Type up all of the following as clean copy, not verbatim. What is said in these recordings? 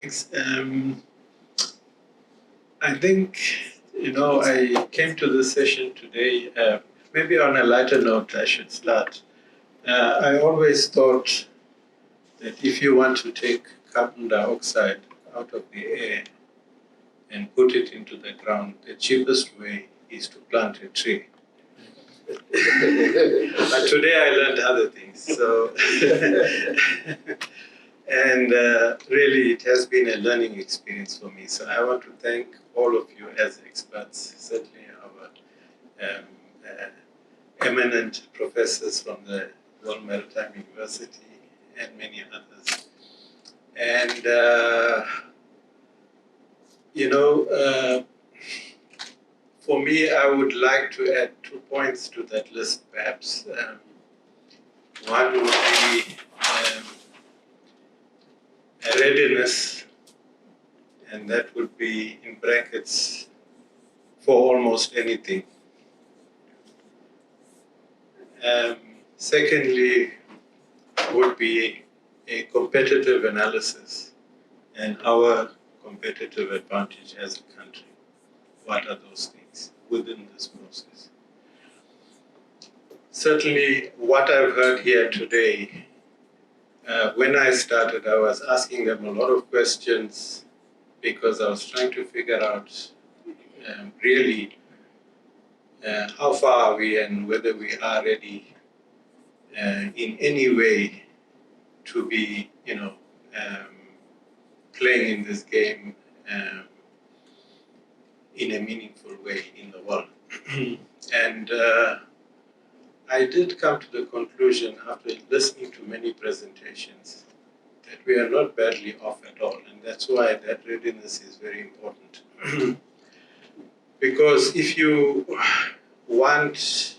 Um, I think, I came to this session today, maybe on a lighter note, I should start. I always thought that if you want to take carbon dioxide out of the air and put it into the ground, the cheapest way is to plant a tree. But today I learned other things. So, and really, it has been a learning experience for me. So I want to thank all of you as experts, certainly our eminent professors from the World Maritime University and many others. And, for me, I would like to add 2 points to that list, perhaps. One would be a readiness, and that would be in brackets for almost anything. Secondly, would be a competitive analysis and our competitive advantage as a country. What are those things within this process? Certainly, what I've heard here today, when I started, I was asking them a lot of questions because I was trying to figure out really how far are we and whether we are ready in any way to be, playing in this game in a meaningful way in the world. And I did come to the conclusion after listening to many presentations that we are not badly off at all, and that's why that readiness is very important. Because if you want,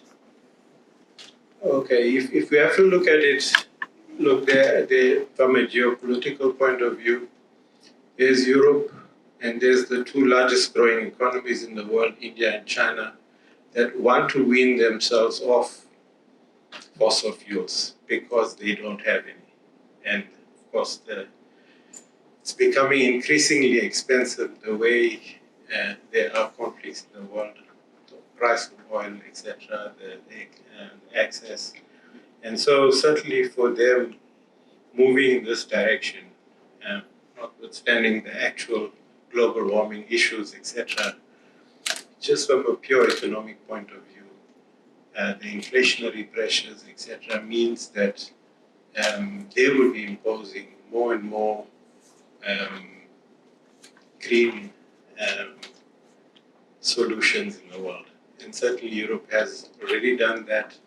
if we have to look at it, from a geopolitical point of view, there's Europe and there's the two largest growing economies in the world, India and China, that want to wean themselves off fossil fuels because they don't have any. And of course, it's becoming increasingly expensive the way there are conflicts in the world, the price of oil, etc., the access. And so certainly for them, moving in this direction, notwithstanding the actual global warming issues, etc., just from a pure economic point of view, the inflationary pressures, etc., means that they will be imposing more and more green solutions in the world. And certainly Europe has already done that.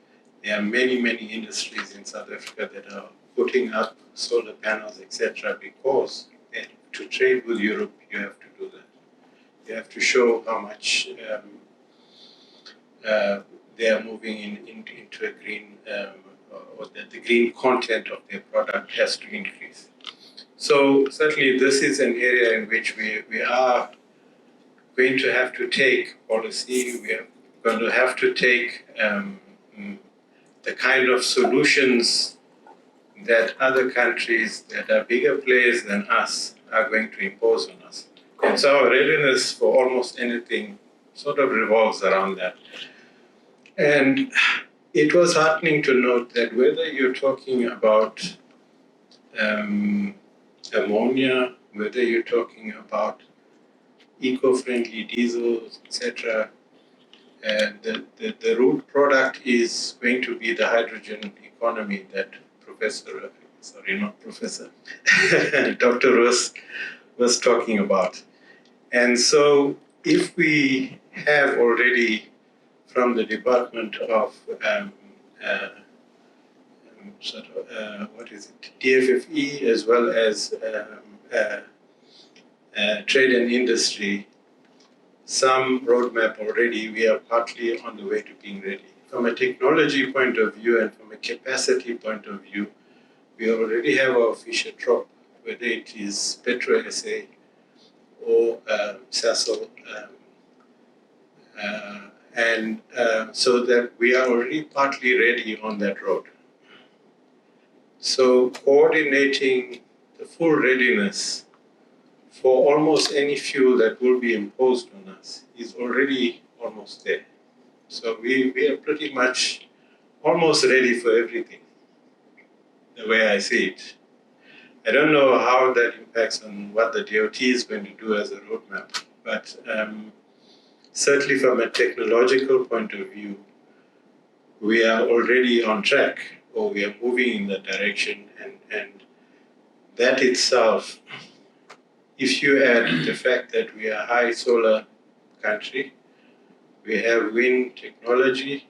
There are many, many industries in South Africa that are putting up solar panels, etc., because to trade with Europe, you have to do that. You have to show how much they are moving into a green, or that the green content of their product has to increase. So certainly this is an area in which we are going to have to take policy, we are going to have to take the kind of solutions that other countries that are bigger players than us are going to impose on us. And so our readiness for almost anything sort of revolves around that. And it was heartening to note that whether you're talking about ammonia, whether you're talking about eco-friendly diesels, etc., the root product is going to be the hydrogen economy that Dr. Roos was talking about. And so if we have already from the Department of DFFE, as well as trade and industry, some roadmap already, we are partly on the way to being ready. From a technology point of view and from a capacity point of view, we already have our Fischer-Tropsch, whether it is Petro SA or Sasol, so that we are already partly ready on that road. So coordinating the full readiness for almost any fuel that will be imposed on us is already almost there. So we are pretty much almost ready for everything, the way I see it. I don't know how that impacts on what the DOT is going to do as a roadmap, but certainly from a technological point of view, we are already on track, or we are moving in that direction, and that itself, if you add the fact that we are a high solar country, we have wind technology.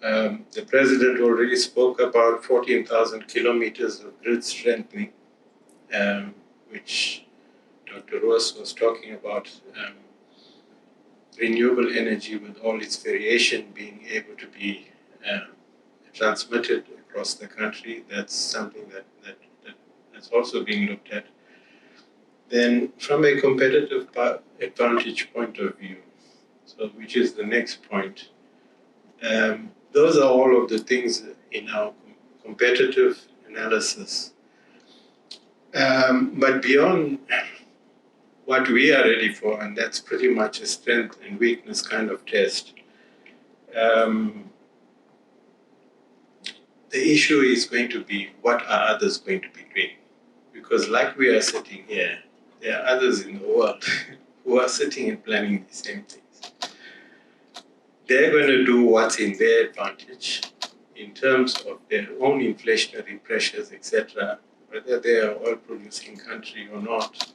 The president already spoke about 14,000 kilometers of grid strengthening, which Dr. Ross was talking about, renewable energy with all its variation being able to be transmitted across the country. That's something that's also being looked at. Then from a competitive advantage point of view, so which is the next point, those are all of the things in our competitive analysis. But beyond what we are ready for, and that's pretty much a strength and weakness kind of test, the issue is going to be, what are others going to be doing? Because like we are sitting here, there are others in the world who are sitting and planning the same things. They're going to do what's in their advantage in terms of their own inflationary pressures, etc., whether they are oil-producing country or not.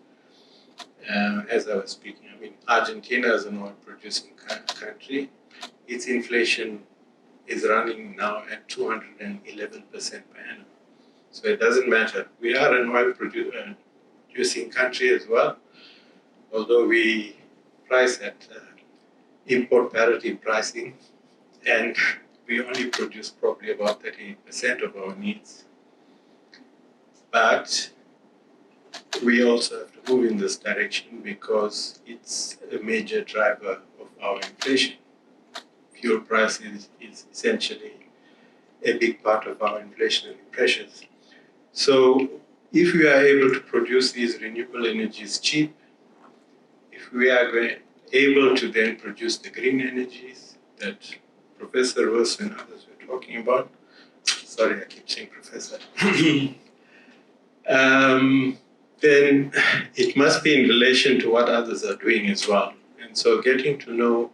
As I was speaking, I mean, Argentina is an oil-producing country. Its inflation is running now at 211% per annum. So it doesn't matter. We are an oil-producing country as well, although we price at import parity pricing, and we only produce probably about 30% of our needs. But we also have to move in this direction because it's a major driver of our inflation. Fuel prices is essentially a big part of our inflationary pressures. So if we are able to produce these renewable energies cheap, if we are able to then produce the green energies that Professor Ross and others were talking about, sorry, I keep saying professor, then it must be in relation to what others are doing as well. And so getting to know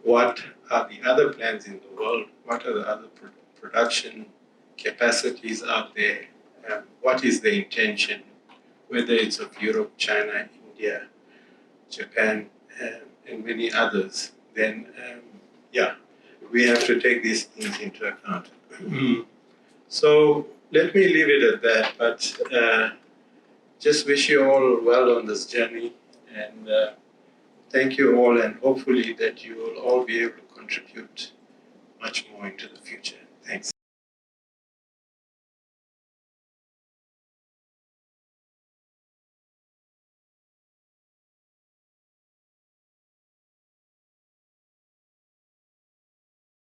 what are the other plans in the world, what are the other production capacities out there, what is the intention, whether it's of Europe, China, India, Japan, and many others, then we have to take these things into account. So let me leave it at that, but just wish you all well on this journey, and thank you all, and hopefully that you will all be able to contribute much more into the future. Thanks.